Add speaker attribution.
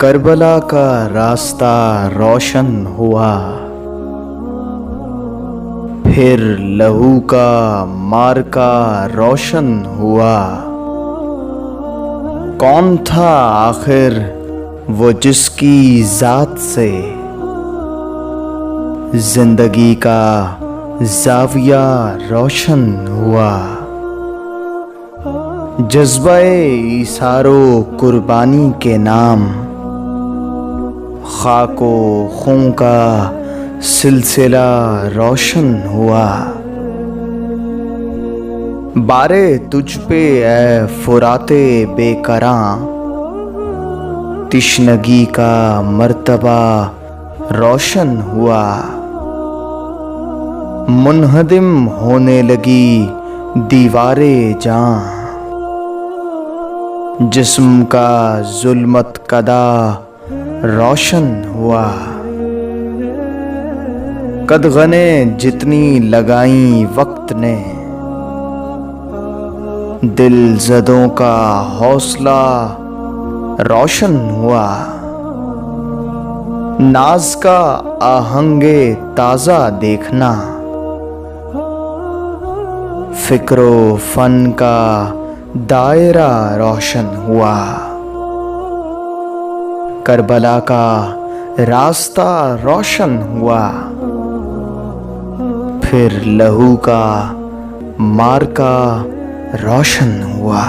Speaker 1: Karbala का रास्ता रोशन हुआ, फिर लहू का मार्का रोशन हुआ। कौन था आखिर वो जिसकी जात से जिंदगी का जाविया रोशन हुआ। जज्बाए इसारो कुर्बानी के नाम खाको खून का सिलसिला रोशन हुआ। बारे तुझ पे ए फुराते बेकरां, तिश्नगी का मर्तबा रोशन हुआ। मुनहदिम होने लगी दीवारे जां, जिस्म का जुल्मत कदा रोशन हुआ। कदगने जितनी लगाई वक्त ने, दिल जदों का हौसला रोशन हुआ। नाज का आहंगे ताजा देखना, फिक्रो फन का दायरा रोशन हुआ। करबला का रास्ता रोशन हुआ, फिर लहू का मार्का रोशन हुआ।